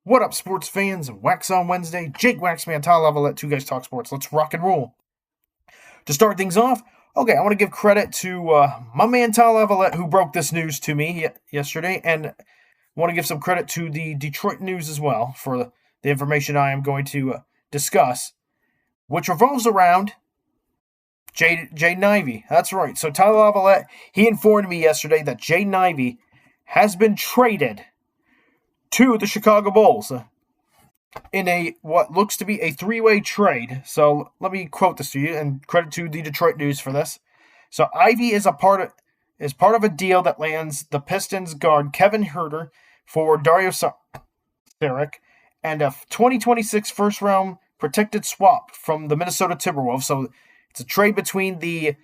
What up, sports fans? Waxon Wednesday, Jake Waxman, Tyler Lavalette, two guys talk sports. Let's rock and roll. To start things off, I want to give credit to my man Tyler Lavalette, who broke this news to me yesterday, and I want to give some credit to the Detroit News as well for the information I am going to discuss, which revolves around Jaden Ivey. That's right. So Tyler Lavalette, he informed me yesterday that Jaden Ivey has been traded to the Chicago Bulls in what looks to be a three-way trade. So let me quote this to you, and credit to the Detroit News for this. So Ivey is part of a deal that lands the Pistons guard Kevin Huerter for Dario Saric and a 2026 first-round protected swap from the Minnesota Timberwolves. So it's a trade between the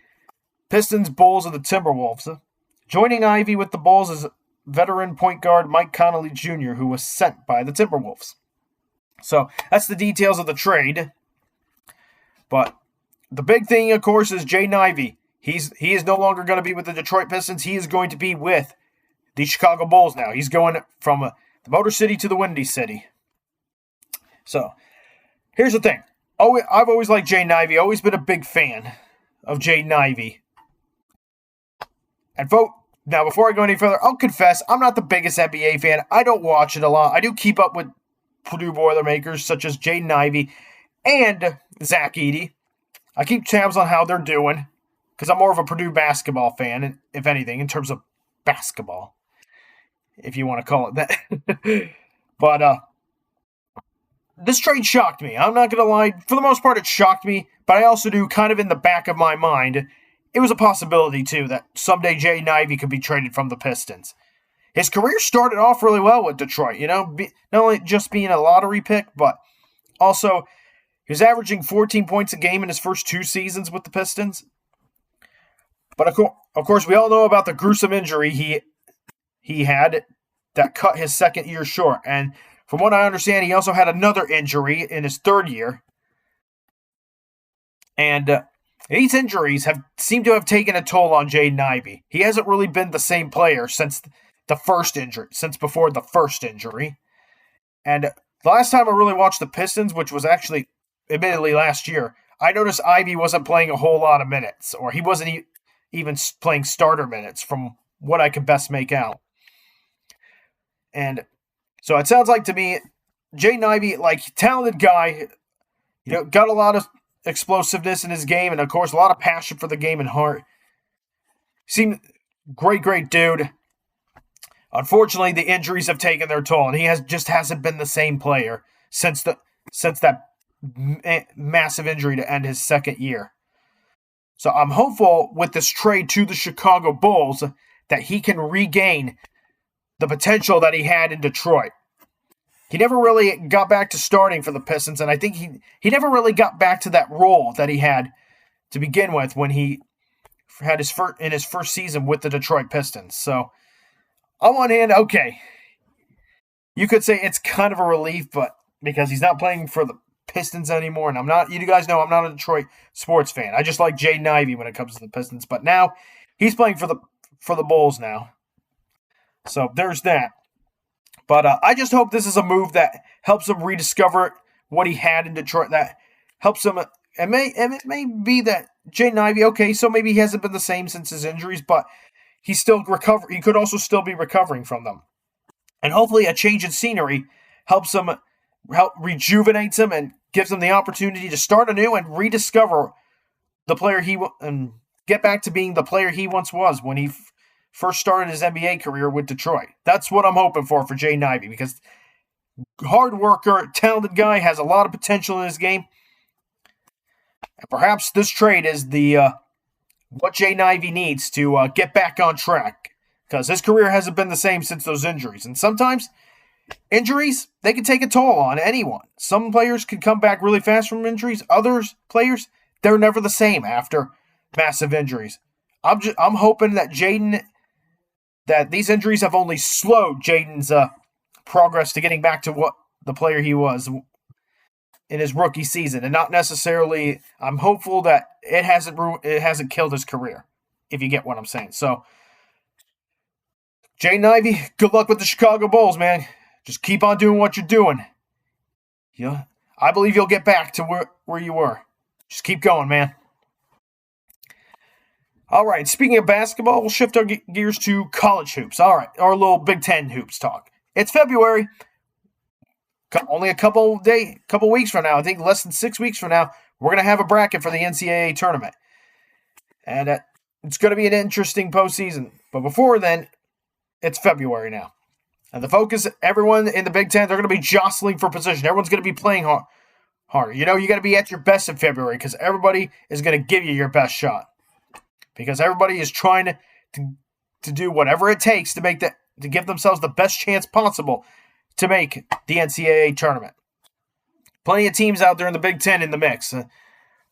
Pistons, Bulls, and the Timberwolves. Joining Ivey with the Bulls is veteran point guard Mike Conley Jr., who was sent by the Timberwolves. So that's the details of the trade. But the big thing, of course, is Jaden Ivey. He is no longer going to be with the Detroit Pistons. He is going to be with the Chicago Bulls now. He's going from the Motor City to the Windy City. So here's the thing. I've always liked Jaden Ivey. Always been a big fan of Jaden Ivey. And now, before I go any further, I'll confess, I'm not the biggest NBA fan. I don't watch it a lot. I do keep up with Purdue Boilermakers, such as Jaden Ivey and Zach Edey. I keep tabs on how they're doing, because I'm more of a Purdue basketball fan, if anything, in terms of basketball, if you want to call it that. But this trade shocked me. I'm not going to lie. For the most part, it shocked me, but I also do, kind of in the back of my mind, it was a possibility, too, that someday Jaden Ivey could be traded from the Pistons. His career started off really well with Detroit, not only just being a lottery pick, but also he was averaging 14 points a game in his first two seasons with the Pistons. But of course, we all know about the gruesome injury he had that cut his second year short. And from what I understand, he also had another injury in his third year. And these injuries seemed to have taken a toll on Jaden Ivey. He hasn't really been the same player since before the first injury. And the last time I really watched the Pistons, which was actually admittedly last year, I noticed Ivey wasn't playing a whole lot of minutes, or he wasn't even playing starter minutes from what I could best make out. And so it sounds like to me, Jaden Ivey, talented guy, got a lot of explosiveness in his game, and of course a lot of passion for the game and heart. Seemed great dude. Unfortunately, the injuries have taken their toll, and he just hasn't been the same player since that massive injury to end his second year. So I'm hopeful with this trade to the Chicago Bulls that he can regain the potential that he had in Detroit. He never really got back to starting for the Pistons, and I think he never really got back to that role that he had to begin with when he had his first season with the Detroit Pistons. So on one hand, okay, you could say it's kind of a relief, but because he's not playing for the Pistons anymore, and you guys know I'm not a Detroit sports fan. I just like Jaden Ivey when it comes to the Pistons, but now he's playing for the Bulls now. So there's that. But I just hope this is a move that helps him rediscover what he had in Detroit, that helps him. And it may be that Jaden Ivey, okay, so maybe he hasn't been the same since his injuries, but he's still he could also still be recovering from them. And hopefully a change in scenery helps rejuvenates him and gives him the opportunity to start anew and rediscover the player and get back to being the player he once was when he first started his NBA career with Detroit. That's what I'm hoping for Jaden Ivey, because hard worker, talented guy, has a lot of potential in his game. And perhaps this trade is what Jaden Ivey needs to get back on track, because his career hasn't been the same since those injuries. And sometimes injuries, they can take a toll on anyone. Some players can come back really fast from injuries. Others players, they're never the same after massive injuries. I'm hoping that these injuries have only slowed Jaden's progress to getting back to what the player he was in his rookie season, and not necessarily. I'm hopeful that it hasn't killed his career, if you get what I'm saying. So Jaden Ivey, good luck with the Chicago Bulls, man. Just keep on doing what you're doing. I believe you'll get back to where you were. Just keep going, man. All right, speaking of basketball, we'll shift our gears to college hoops. All right, our little Big Ten hoops talk. It's February. Only a couple weeks from now, I think less than 6 weeks from now, we're going to have a bracket for the NCAA tournament. And it's going to be an interesting postseason. But before then, it's February now. And the focus, everyone in the Big Ten, they're going to be jostling for position. Everyone's going to be playing hard. You got to be at your best in February because everybody is going to give you your best shot. Because everybody is trying to do whatever it takes to give themselves the best chance possible to make the NCAA tournament. Plenty of teams out there in the Big Ten in the mix.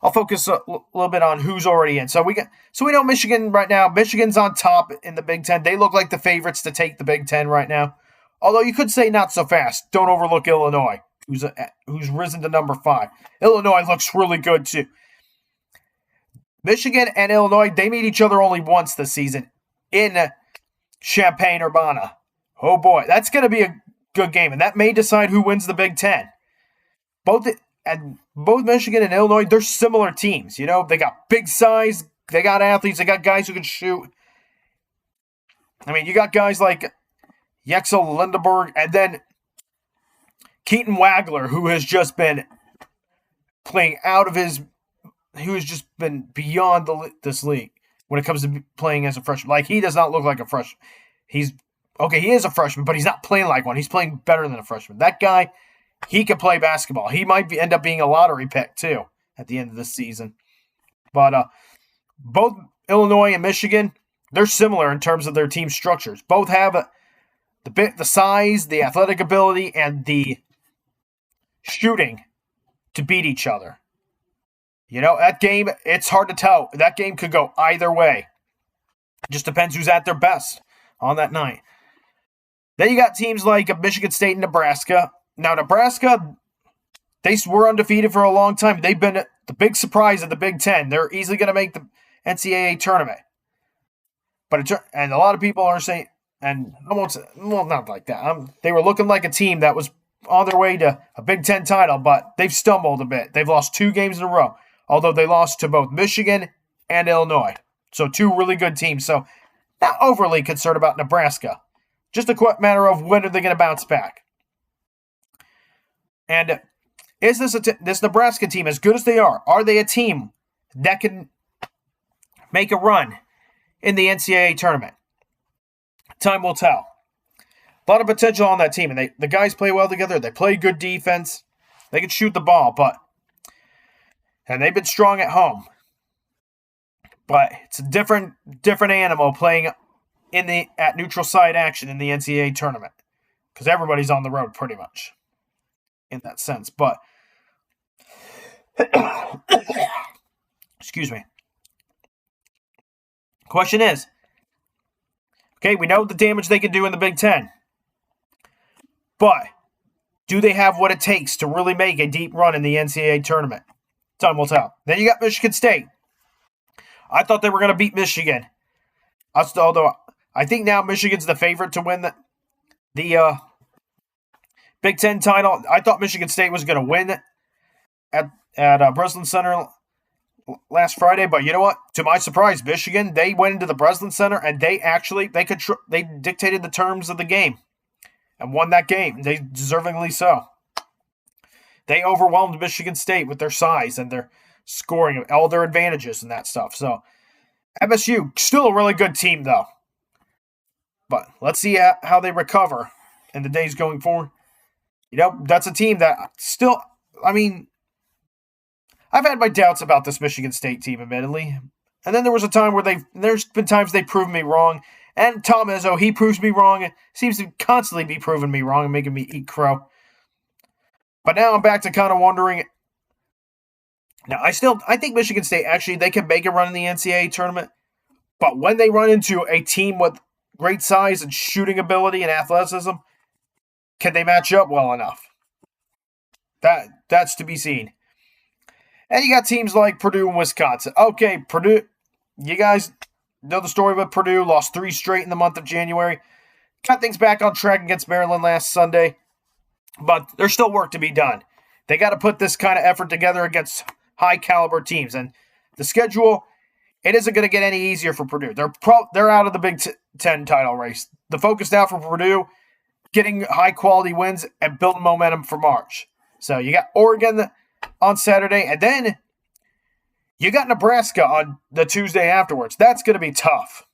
I'll focus a little bit on who's already in. So we know Michigan right now. Michigan's on top in the Big Ten. They look like the favorites to take the Big Ten right now. Although you could say not so fast. Don't overlook Illinois, who's risen to number 5. Illinois looks really good too. Michigan and Illinois, they meet each other only once this season in Champaign-Urbana. Oh boy, that's going to be a good game, and that may decide who wins the Big Ten. Both Michigan and Illinois, they're similar teams. They got big size, they got athletes, they got guys who can shoot. I mean, you got guys like Yexel Lindenberg, and then Keaton Wagler, who has just been playing who has just been beyond this league when it comes to playing as a freshman. Like, he does not look like a freshman. He is a freshman, but he's not playing like one. He's playing better than a freshman. That guy, he can play basketball. He might end up being a lottery pick, too, at the end of the season. But both Illinois and Michigan, they're similar in terms of their team structures. Both have the size, the athletic ability, and the shooting to beat each other. That game, it's hard to tell. That game could go either way. It just depends who's at their best on that night. Then you got teams like Michigan State and Nebraska. Now, Nebraska, they were undefeated for a long time. They've been the big surprise of the Big Ten. They're easily going to make the NCAA tournament. And a lot of people are saying, and not like that. They were looking like a team that was on their way to a Big Ten title, but they've stumbled a bit. They've lost 2 games in a row, although they lost to both Michigan and Illinois. So 2 really good teams. So not overly concerned about Nebraska. Just a matter of when are they going to bounce back. And is this Nebraska team, as good as they are they a team that can make a run in the NCAA tournament? Time will tell. A lot of potential on that team, and the guys play well together. They play good defense. They can shoot the ball, and they've been strong at home. But it's a different animal playing at neutral site action in the NCAA tournament, because everybody's on the road pretty much in that sense. But excuse me. Question is, okay, we know the damage they can do in the Big Ten. But do they have what it takes to really make a deep run in the NCAA tournament? Time will tell. Then you got Michigan State. I thought they were going to beat Michigan. Although I think now Michigan's the favorite to win the Big Ten title. I thought Michigan State was going to win at Breslin Center last Friday, but you know what? To my surprise, Michigan, they went into the Breslin Center and they dictated the terms of the game and won that game. They deservingly so. They overwhelmed Michigan State with their size and their scoring, all their advantages and that stuff. So MSU, still a really good team though. But let's see how they recover in the days going forward. That's a team that still, I've had my doubts about this Michigan State team, admittedly. And then there was a time where there's been times they proved me wrong. And Tom Izzo, he proves me wrong. Seems to constantly be proving me wrong and making me eat crow. But now I'm back to kind of wondering. Now, I think Michigan State, actually, they can make a run in the NCAA tournament. But when they run into a team with great size and shooting ability and athleticism, can they match up well enough? That's to be seen. And you got teams like Purdue and Wisconsin. Okay, Purdue, you guys know the story about Purdue. Lost 3 straight in the month of January. Got things back on track against Maryland last Sunday. But there's still work to be done. They got to put this kind of effort together against high-caliber teams. And the schedule, it isn't going to get any easier for Purdue. They're out of the Big Ten title race. The focus now for Purdue, getting high-quality wins and building momentum for March. So you got Oregon on Saturday, and then you got Nebraska on the Tuesday afterwards. That's going to be tough.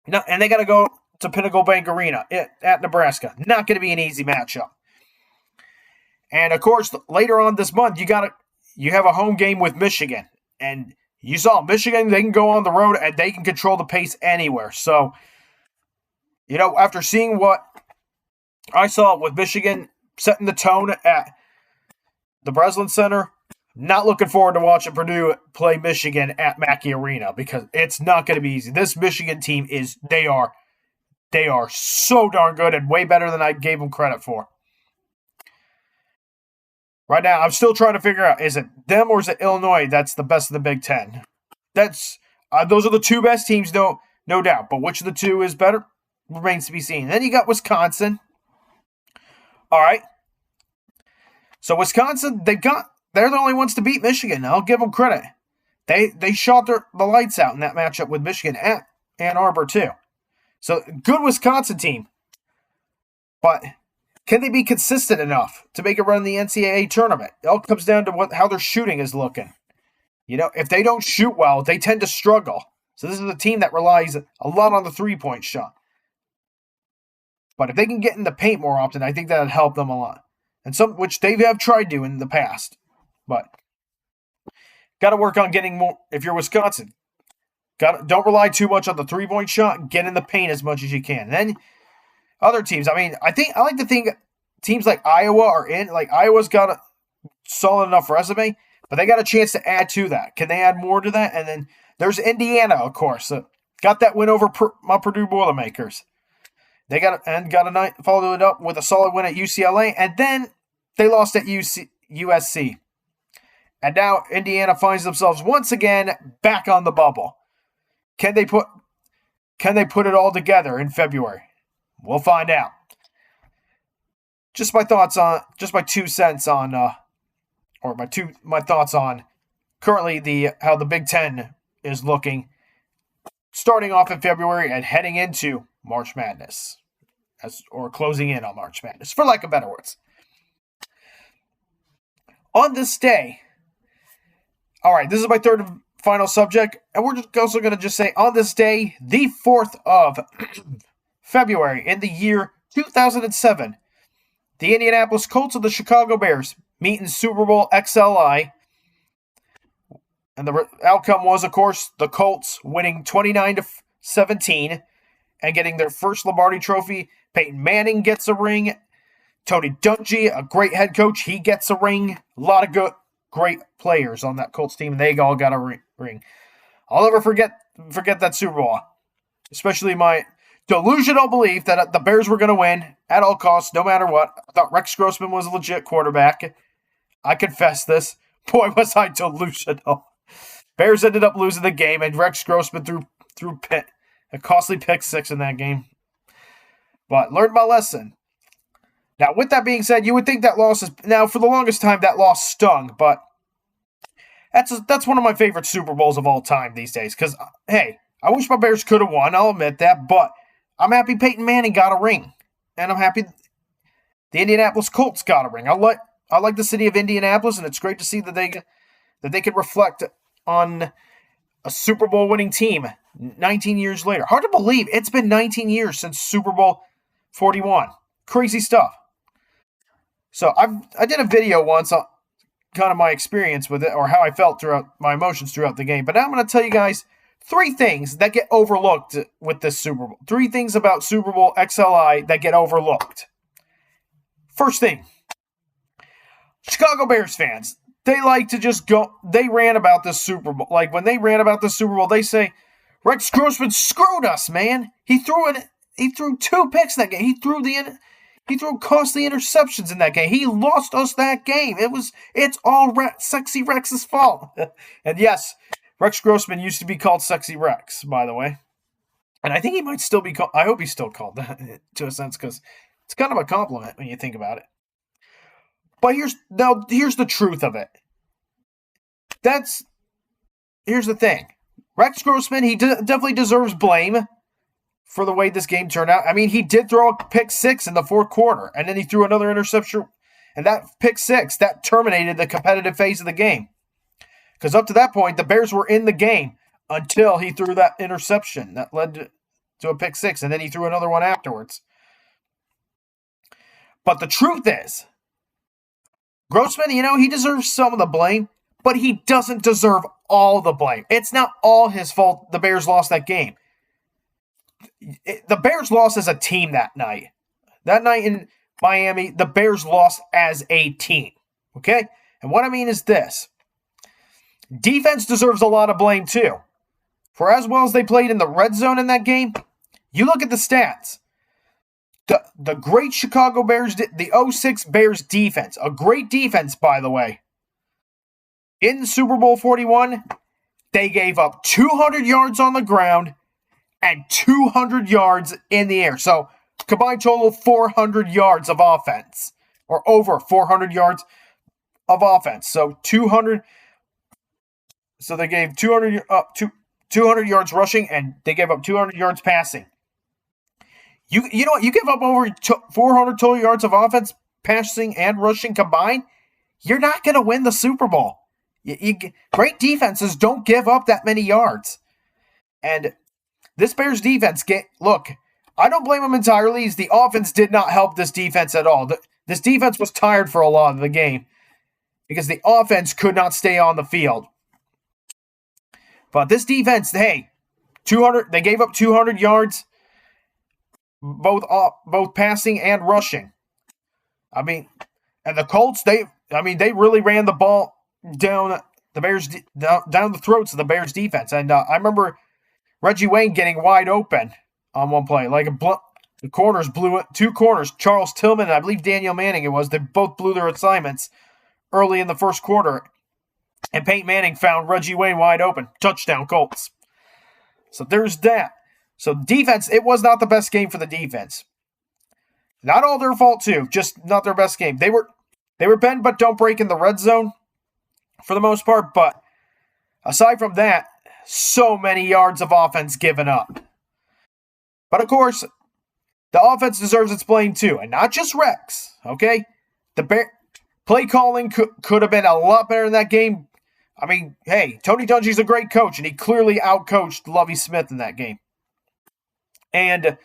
And they got to go to Pinnacle Bank Arena at Nebraska. Not going to be an easy matchup. And, of course, later on this month, you have a home game with Michigan. And you saw Michigan, they can go on the road and they can control the pace anywhere. So, after seeing what I saw with Michigan setting the tone at the Breslin Center, not looking forward to watching Purdue play Michigan at Mackey Arena because it's not going to be easy. This Michigan team they are so darn good and way better than I gave them credit for. Right now, I'm still trying to figure out, is it them or is it Illinois that's the best of the Big Ten? Those are the two best teams, no doubt. But which of the two is better remains to be seen. Then you got Wisconsin. All right. So Wisconsin, they're the only ones to beat Michigan. I'll give them credit. They shot the lights out in that matchup with Michigan at Ann Arbor too. So good Wisconsin team. But can they be consistent enough to make a run in the NCAA tournament? It all comes down to how their shooting is looking. If they don't shoot well, they tend to struggle. So this is a team that relies a lot on the three-point shot. But if they can get in the paint more often, I think that would help them a lot. And which they have tried to in the past. But got to work on getting more. If you're Wisconsin, don't rely too much on the three-point shot. Get in the paint as much as you can. And then other teams, I like to think teams like Iowa are in. Like Iowa's got a solid enough resume, but they got a chance to add to that. Can they add more to that? And then there's Indiana, of course. Got that win over my Purdue Boilermakers. They followed it up with a solid win at UCLA, and then they lost at USC. And now Indiana finds themselves once again back on the bubble. Can they put it all together in February? We'll find out. My thoughts on currently how the Big Ten is looking, starting off in February and heading into March Madness, or closing in on March Madness, for lack of better words. On this day, all right, this is my third and final subject, and we're also going to say on this day, the 4th of February in the year 2007, the Indianapolis Colts and the Chicago Bears meet in Super Bowl XLI. And the outcome was, of course, the Colts winning 29-17 and getting their first Lombardi trophy. Peyton Manning gets a ring. Tony Dungy, a great head coach, he gets a ring. A lot of great players on that Colts team, and they all got a ring. I'll never forget that Super Bowl, especially my delusional belief that the Bears were going to win at all costs, no matter what. I thought Rex Grossman was a legit quarterback. I confess this. Boy, was I delusional. Bears ended up losing the game, and Rex Grossman threw a costly pick six in that game. But learned my lesson. Now, with that being said, you would think that loss is... Now, for the longest time, that loss stung, but that's one of my favorite Super Bowls of all time these days. Because, hey, I wish my Bears could have won, I'll admit that, but I'm happy Peyton Manning got a ring. And I'm happy the Indianapolis Colts got a ring. I like the city of Indianapolis, and it's great to see that they can reflect on a Super Bowl winning team 19 years later. Hard to believe it's been 19 years since Super Bowl 41. Crazy stuff. So I did a video once on kind of my experience with it, or how I felt throughout my emotions throughout the game. But now I'm going to tell you guys 3 things that get overlooked with this Super Bowl. 3 things about Super Bowl XLI that get overlooked. First thing, Chicago Bears fans, they like to just go, they ran about this Super Bowl. Like when they ran about the Super Bowl, they say, Rex Grossman screwed us, man. He threw 2 picks that game. He threw costly interceptions in that game. He lost us that game. It's all Sexy Rex's fault. And yes, Rex Grossman used to be called Sexy Rex, by the way. And I think he might still be called, I hope he's still called that to a sense, because it's kind of a compliment when you think about it. But here's the truth of it. Here's the thing. Rex Grossman, he definitely deserves blame for the way this game turned out. I mean, he did throw a pick six in the fourth quarter, and then he threw another interception. And that pick six, that terminated the competitive phase of the game. Because up to that point, the Bears were in the game until he threw that interception that led to a pick six, and then he threw another one afterwards. But the truth is, Grossman, he deserves some of the blame, but he doesn't deserve all the blame. It's not all his fault the Bears lost that game. The Bears lost as a team that night. That night in Miami, the Bears lost as a team. Okay? And what I mean is this. Defense deserves a lot of blame too. For as well as they played in the red zone in that game, you look at the stats. The great Chicago Bears, the 06 Bears defense, a great defense, by the way. In Super Bowl 41, they gave up 200 yards on the ground and 200 yards in the air. So, combined total 400 yards of offense, or over 400 yards of offense. So, 200. So they gave 200 yards rushing, and they gave up 200 yards passing. You know what? You give up over 400 total yards of offense, passing, and rushing combined, you're not going to win the Super Bowl. Great defenses don't give up that many yards. And this Bears defense, look, I don't blame them entirely. The offense did not help this defense at all. This defense was tired for a lot of the game because the offense could not stay on the field. But this defense, hey, 200. They gave up 200 yards, both passing and rushing. I mean, and the Colts, they really ran the ball down the Bears down the throats of the Bears defense. And I remember Reggie Wayne getting wide open on one play, the corners blew it. Two corners, Charles Tillman and I believe Daniel Manning. It was they both blew their assignments early in the first quarter. And Peyton Manning found Reggie Wayne wide open. Touchdown, Colts. So there's that. So defense, it was not the best game for the defense. Not all their fault, too. Just not their best game. They were bend but don't break in the red zone for the most part. But aside from that, so many yards of offense given up. But of course, the offense deserves its blame, too. And not just Rex, okay? The play calling could have been a lot better in that game. I mean, hey, Tony Dungy's a great coach, and he clearly outcoached Lovie Smith in that game. And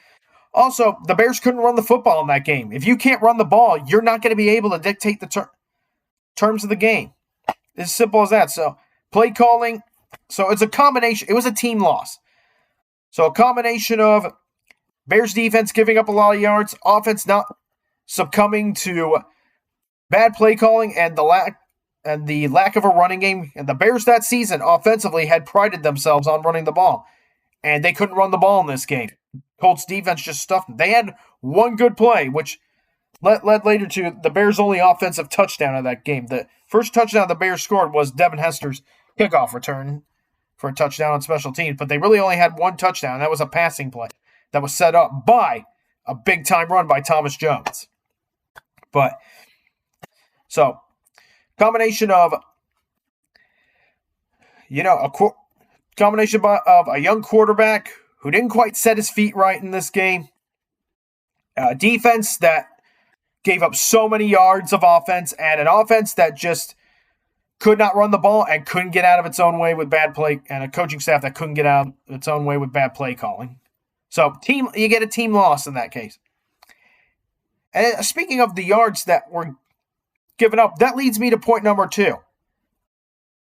also, the Bears couldn't run the football in that game. If you can't run the ball, you're not going to be able to dictate the terms of the game. It's as simple as that. So, play calling. So, it's a combination. It was a team loss. So, a combination of Bears defense giving up a lot of yards, offense not succumbing to bad play calling, and the lack of a running game. And the Bears that season offensively had prided themselves on running the ball. And they couldn't run the ball in this game. Colts defense just stuffed them. They had one good play, which led later to the Bears' only offensive touchdown of that game. The first touchdown the Bears scored was Devin Hester's kickoff return for a touchdown on special teams. But they really only had one touchdown. That was a passing play that was set up by a big-time run by Thomas Jones. But, so, combination of, combination of a young quarterback who didn't quite set his feet right in this game, defense that gave up so many yards of offense, and an offense that just could not run the ball and couldn't get out of its own way with bad play, and a coaching staff that couldn't get out of its own way with bad play calling. So you get a team loss in that case. And speaking of the yards that were given up, that leads me to point number 2.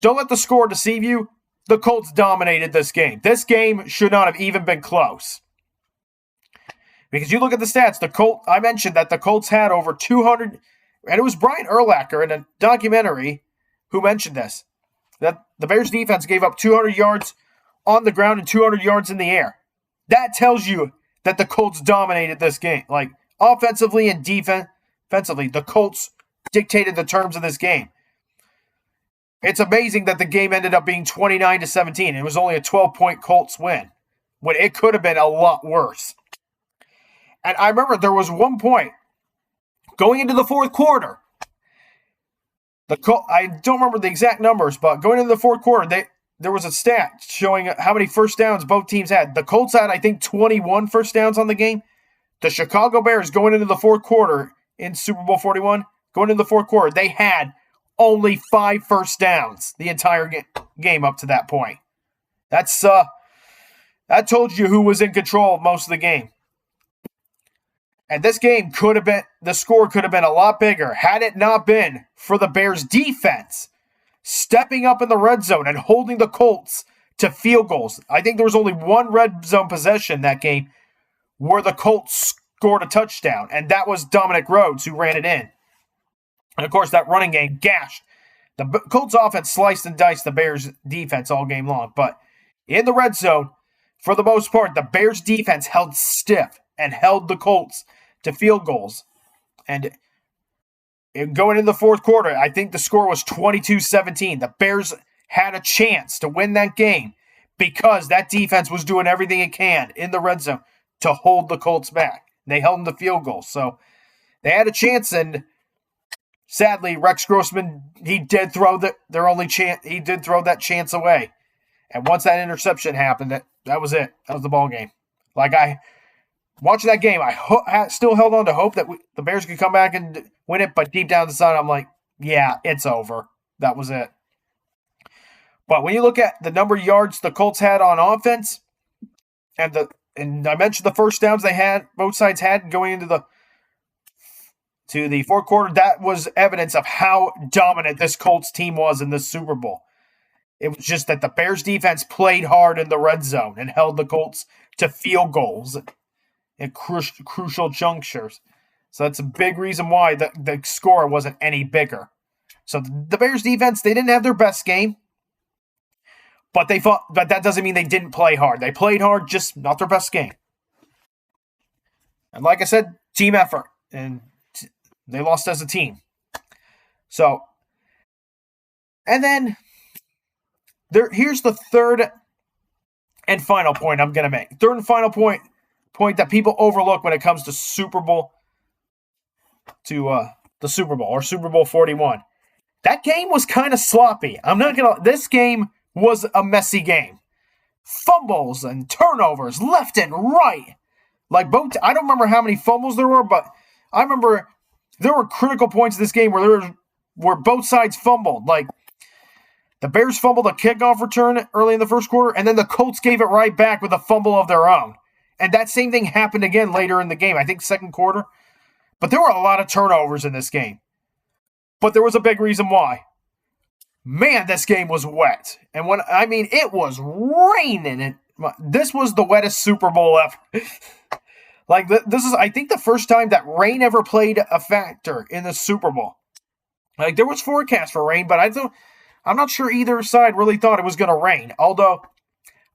Don't let the score deceive you. The Colts dominated this game. This game should not have even been close. Because you look at the stats, I mentioned that the Colts had over 200, and it was Brian Urlacher in a documentary who mentioned this, that the Bears defense gave up 200 yards on the ground and 200 yards in the air. That tells you that the Colts dominated this game. Like, offensively and defensively, the Colts dictated the terms of this game. It's amazing that the game ended up being 29-17. It was only a 12-point Colts win, when it could have been a lot worse. And I remember there was one point going into the fourth quarter. I don't remember the exact numbers, but going into the fourth quarter, there was a stat showing how many first downs both teams had. The Colts had, I think, 21 first downs on the game. The Chicago Bears going into the fourth quarter in Super Bowl 41, going into the fourth quarter, they had only 5 first downs the entire game up to that point. That told you who was in control of most of the game. And this game the score could have been a lot bigger had it not been for the Bears defense stepping up in the red zone and holding the Colts to field goals. I think there was only one red zone possession that game where the Colts scored a touchdown, and that was Dominic Rhodes who ran it in. And of course, that running game gashed. The Colts offense sliced and diced the Bears defense all game long, but in the red zone, for the most part, the Bears defense held stiff and held the Colts to field goals. And going into the fourth quarter, I think the score was 22-17. The Bears had a chance to win that game because that defense was doing everything it can in the red zone to hold the Colts back. They held them to field goals. So they had a chance, and sadly, Rex Grossman, he did throw their only chance. He did throw that chance away. And once that interception happened, that was it. That was the ball game. Watching that game, I still held on to hope that the Bears could come back and win it, but deep down inside, I'm like, yeah, it's over. That was it. But when you look at the number of yards the Colts had on offense, and I mentioned the first downs both sides had going into the fourth quarter, that was evidence of how dominant this Colts team was in this Super Bowl. It was just that the Bears defense played hard in the red zone and held the Colts to field goals at crucial junctures. So that's a big reason why the score wasn't any bigger. So the Bears defense, they didn't have their best game, but that doesn't mean they didn't play hard. They played hard, just not their best game. And like I said, team effort, and they lost as a team. So, and then here's the third and final point I'm going to make. Third and final point that people overlook when it comes to Super Bowl, the Super Bowl or Super Bowl 41. That game was kind of sloppy. This game was a messy game. Fumbles and turnovers left and right. I don't remember how many fumbles there were, but I remember there were critical points in this game where both sides fumbled. Like, the Bears fumbled a kickoff return early in the first quarter, and then the Colts gave it right back with a fumble of their own. And that same thing happened again later in the game, I think second quarter. But there were a lot of turnovers in this game. But there was a big reason why. Man, this game was wet. And it was raining. This was the wettest Super Bowl ever. This is, I think, the first time that rain ever played a factor in the Super Bowl. There was forecast for rain, but I'm not sure either side really thought it was going to rain. Although,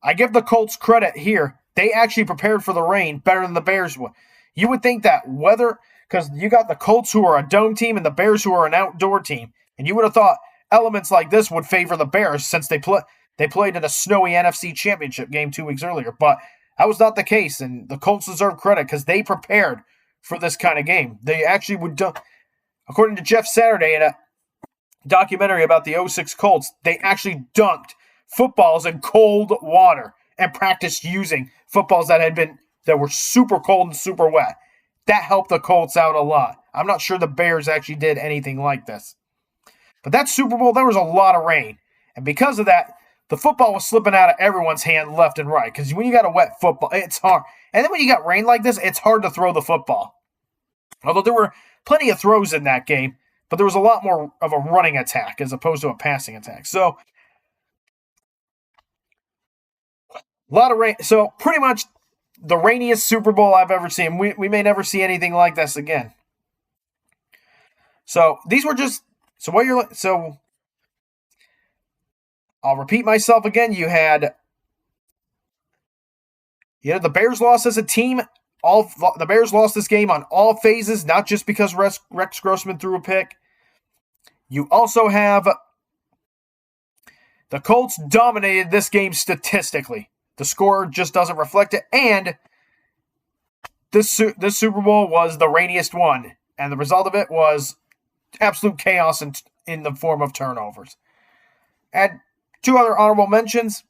I give the Colts credit here. They actually prepared for the rain better than the Bears would. You would think that weather, because you got the Colts who are a dome team and the Bears who are an outdoor team, and you would have thought elements like this would favor the Bears since they played in a snowy NFC Championship game 2 weeks earlier. But that was not the case, and the Colts deserve credit because they prepared for this kind of game. They actually would, according to Jeff Saturday in a documentary about the 06 Colts, they actually dunked footballs in cold water and practiced using footballs that were super cold and super wet. That helped the Colts out a lot. I'm not sure the Bears actually did anything like this. But that Super Bowl, there was a lot of rain. And because of that, the football was slipping out of everyone's hand left and right. Because when you got a wet football, it's hard. And then when you got rain like this, it's hard to throw the football. Although there were plenty of throws in that game, but there was a lot more of a running attack as opposed to a passing attack. So, a lot of rain. So, pretty much the rainiest Super Bowl I've ever seen. We may never see anything like this again. So, these were just... So, I'll repeat myself again. You had the Bears lost as a team. The Bears lost this game on all phases, not just because Rex Grossman threw a pick. You also have the Colts dominated this game statistically. The score just doesn't reflect it. And this Super Bowl was the rainiest one. And the result of it was absolute chaos and in the form of turnovers. And 2 other honorable mentions.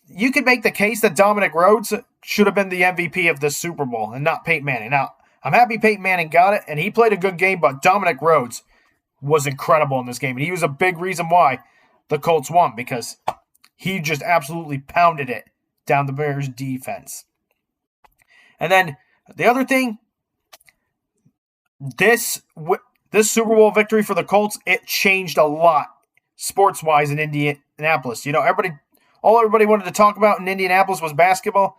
You could make the case that Dominic Rhodes should have been the MVP of the Super Bowl and not Peyton Manning. Now, I'm happy Peyton Manning got it, and he played a good game, but Dominic Rhodes was incredible in this game, and he was a big reason why the Colts won, because he just absolutely pounded it down the Bears' defense. And then the other thing, this Super Bowl victory for the Colts, it changed a lot sports-wise in Indianapolis. All everybody wanted to talk about in Indianapolis was basketball.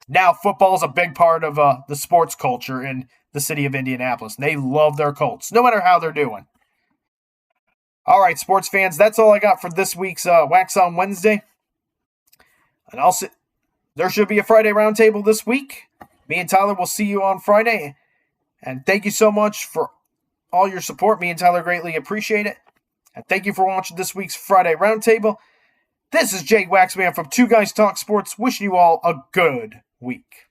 Now football is a big part of the sports culture in the city of Indianapolis. And they love their Colts, no matter how they're doing. All right, sports fans, that's all I got for this week's Waxon Wednesday. And there should be a Friday roundtable this week. Me and Tyler will see you on Friday. And thank you so much for all your support. Me and Tyler greatly appreciate it. And thank you for watching this week's Friday roundtable. This is Jake Waxman from Two Guys Talk Sports, wishing you all a good week.